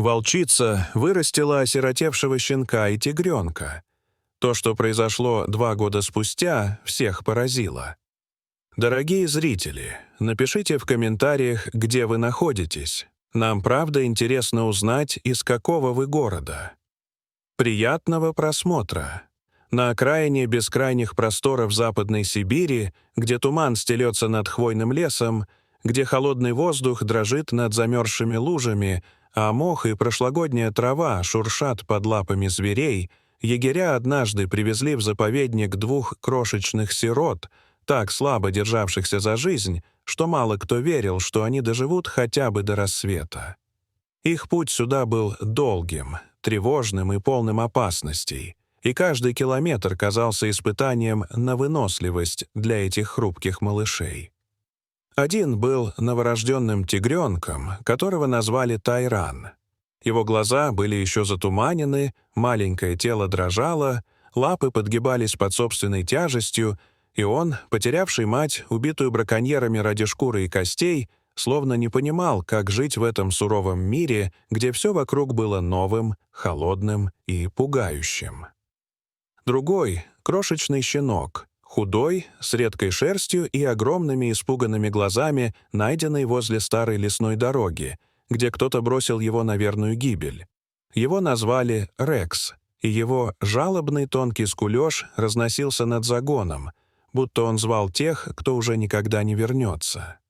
Волчица вырастила осиротевшего щенка и тигренка. То, что произошло 2 года спустя, всех поразило. Дорогие зрители, напишите в комментариях, где вы находитесь. Нам правда интересно узнать, из какого вы города. Приятного просмотра! На окраине бескрайних просторов Западной Сибири, где туман стелется над хвойным лесом, где холодный воздух дрожит над замерзшими лужами, а мох и прошлогодняя трава шуршат под лапами зверей, егеря однажды привезли в заповедник 2 крошечных сирот, так слабо державшихся за жизнь, что мало кто верил, что они доживут хотя бы до рассвета. Их путь сюда был долгим, тревожным и полным опасностей, и каждый километр казался испытанием на выносливость для этих хрупких малышей. Один был новорожденным тигренком, которого назвали Тайран. Его глаза были еще затуманены, маленькое тело дрожало, лапы подгибались под собственной тяжестью, и он, потерявший мать, убитую браконьерами ради шкуры и костей, словно не понимал, как жить в этом суровом мире, где все вокруг было новым, холодным и пугающим. Другой — крошечный щенок, худой, с редкой шерстью и огромными испуганными глазами, найденный возле старой лесной дороги, где кто-то бросил его на верную гибель. Его назвали Рекс, и его жалобный тонкий скулёж разносился над загоном, будто он звал тех, кто уже никогда не вернется.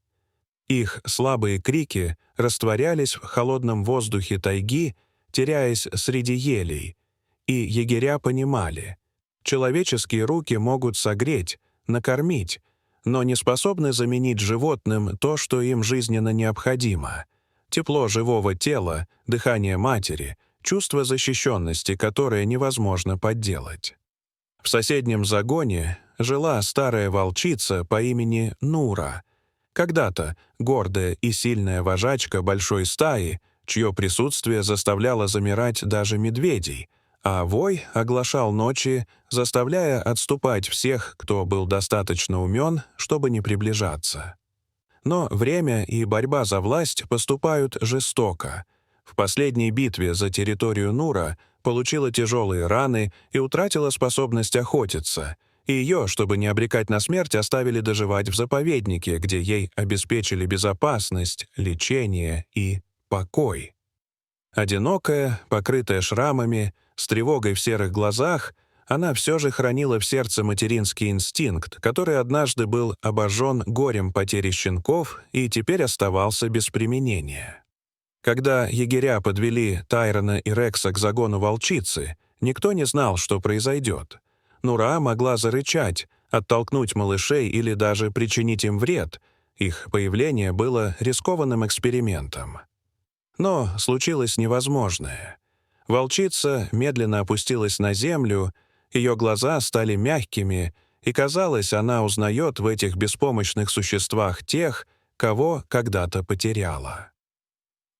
Их слабые крики растворялись в холодном воздухе тайги, теряясь среди елей, и егеря понимали — человеческие руки могут согреть, накормить, но не способны заменить животным то, что им жизненно необходимо. Тепло живого тела, дыхание матери, чувство защищенности, которое невозможно подделать. В соседнем загоне жила старая волчица по имени Нура, когда-то гордая и сильная вожачка большой стаи, чье присутствие заставляло замирать даже медведей, а вой оглашал ночи, заставляя отступать всех, кто был достаточно умен, чтобы не приближаться. Но время и борьба за власть поступают жестоко. В последней битве за территорию Нура получила тяжелые раны и утратила способность охотиться, и ее, чтобы не обрекать на смерть, оставили доживать в заповеднике, где ей обеспечили безопасность, лечение и покой. Одинокая, покрытая шрамами, с тревогой в серых глазах, она все же хранила в сердце материнский инстинкт, который однажды был обожжен горем потери щенков и теперь оставался без применения. Когда егеря подвели Тайрона и Рекса к загону волчицы, никто не знал, что произойдет. Нура могла зарычать, оттолкнуть малышей или даже причинить им вред. Их появление было рискованным экспериментом. Но случилось невозможное. Волчица медленно опустилась на землю, ее глаза стали мягкими, и, казалось, она узнает в этих беспомощных существах тех, кого когда-то потеряла.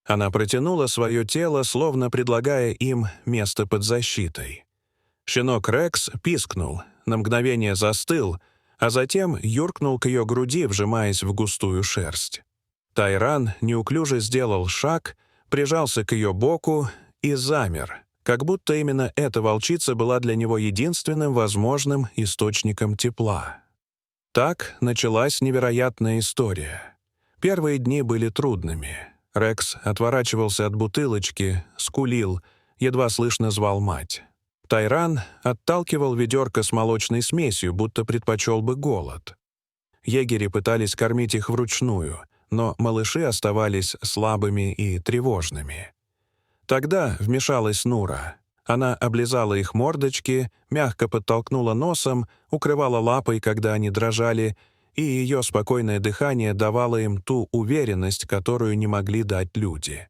Она протянула свое тело, словно предлагая им место под защитой. Щенок Рекс пискнул, на мгновение застыл, а затем юркнул к ее груди, вжимаясь в густую шерсть. Тайран неуклюже сделал шаг, прижался к ее боку и замер, как будто именно эта волчица была для него единственным возможным источником тепла. Так началась невероятная история. Первые дни были трудными. Рекс отворачивался от бутылочки, скулил, едва слышно звал мать. Тайран отталкивал ведерко с молочной смесью, будто предпочел бы голод. Егери пытались кормить их вручную, но малыши оставались слабыми и тревожными. Тогда вмешалась Нура. Она облизала их мордочки, мягко подтолкнула носом, укрывала лапой, когда они дрожали, и ее спокойное дыхание давало им ту уверенность, которую не могли дать люди.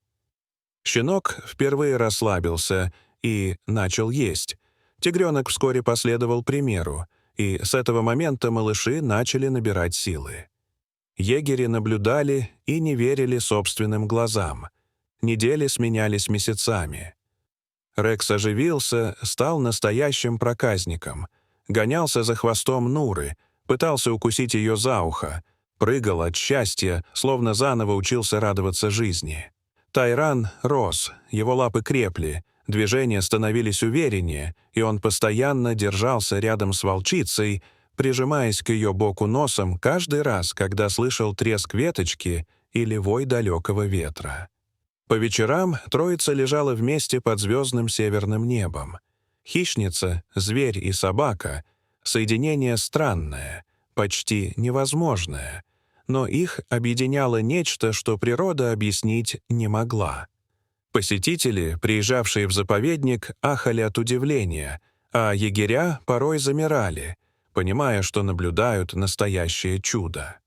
Щенок впервые расслабился и начал есть. Тигренок вскоре последовал примеру, и с этого момента малыши начали набирать силы. Егери наблюдали и не верили собственным глазам. Недели сменялись месяцами. Рекс оживился, стал настоящим проказником. Гонялся за хвостом Нуры, пытался укусить ее за ухо, прыгал от счастья, словно заново учился радоваться жизни. Тайран рос, его лапы крепли, движения становились увереннее, и он постоянно держался рядом с волчицей, прижимаясь к ее боку носом каждый раз, когда слышал треск веточки или вой далекого ветра. По вечерам троица лежала вместе под звездным северным небом. Хищница, зверь и собака — соединение странное, почти невозможное, но их объединяло нечто, что природа объяснить не могла. Посетители, приезжавшие в заповедник, ахали от удивления, а егеря порой замирали, понимая, что наблюдают настоящее чудо.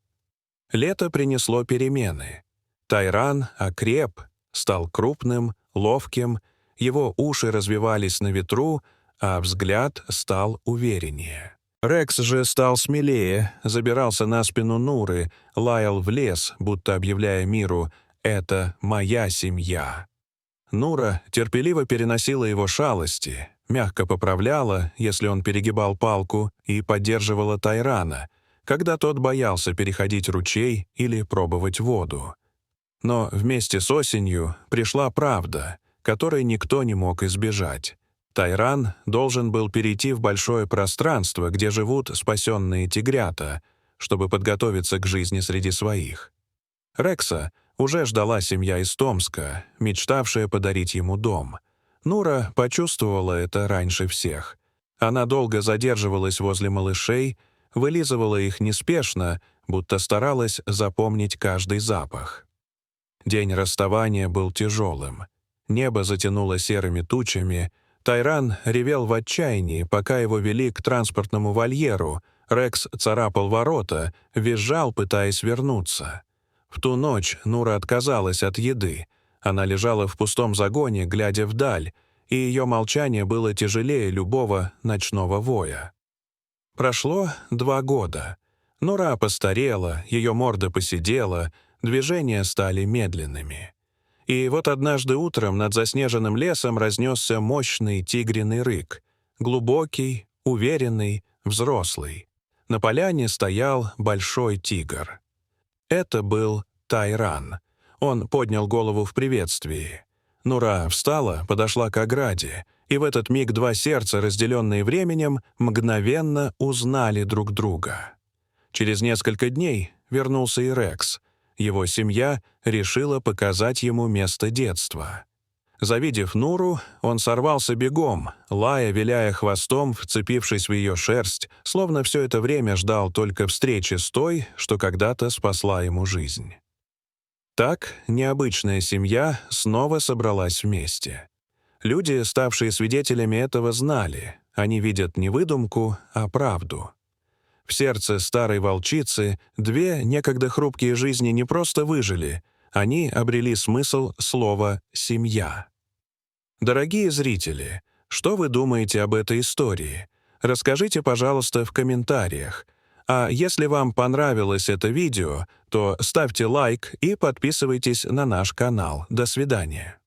Лето принесло перемены. Тайран окреп, стал крупным, ловким, его уши развивались на ветру, а взгляд стал увереннее. Рекс же стал смелее, забирался на спину Нуры, лаял в лес, будто объявляя миру «это моя семья». Нура терпеливо переносила его шалости, мягко поправляла, если он перегибал палку, и поддерживала Тайрана, когда тот боялся переходить ручей или пробовать воду. Но вместе с осенью пришла правда, которой никто не мог избежать. Тайран должен был перейти в большое пространство, где живут спасенные тигрята, чтобы подготовиться к жизни среди своих. Рекса уже ждала семья из Томска, мечтавшая подарить ему дом. Нура почувствовала это раньше всех. Она долго задерживалась возле малышей, вылизывала их неспешно, будто старалась запомнить каждый запах. День расставания был тяжелым. Небо затянуло серыми тучами. Тайран ревел в отчаянии, пока его вели к транспортному вольеру. Рекс царапал ворота, визжал, пытаясь вернуться. В ту ночь Нура отказалась от еды. Она лежала в пустом загоне, глядя вдаль, и ее молчание было тяжелее любого ночного воя. Прошло 2 года. Нура постарела, ее морда поседела, движения стали медленными. И вот однажды утром над заснеженным лесом разнесся мощный тигриный рык. Глубокий, уверенный, взрослый. На поляне стоял большой тигр. Это был Тайран. Он поднял голову в приветствии. Нура встала, подошла к ограде, и в этот миг 2 сердца, разделенные временем, мгновенно узнали друг друга. Через несколько дней вернулся и Рекс. Его семья решила показать ему место детства. Завидев Нуру, он сорвался бегом, лая, виляя хвостом, вцепившись в ее шерсть, словно все это время ждал только встречи с той, что когда-то спасла ему жизнь. Так необычная семья снова собралась вместе. Люди, ставшие свидетелями этого, знали, они видят не выдумку, а правду. В сердце старой волчицы 2 некогда хрупкие жизни не просто выжили, они обрели смысл слова «семья». Дорогие зрители, что вы думаете об этой истории? Расскажите, пожалуйста, в комментариях. А если вам понравилось это видео, то ставьте лайк и подписывайтесь на наш канал. До свидания.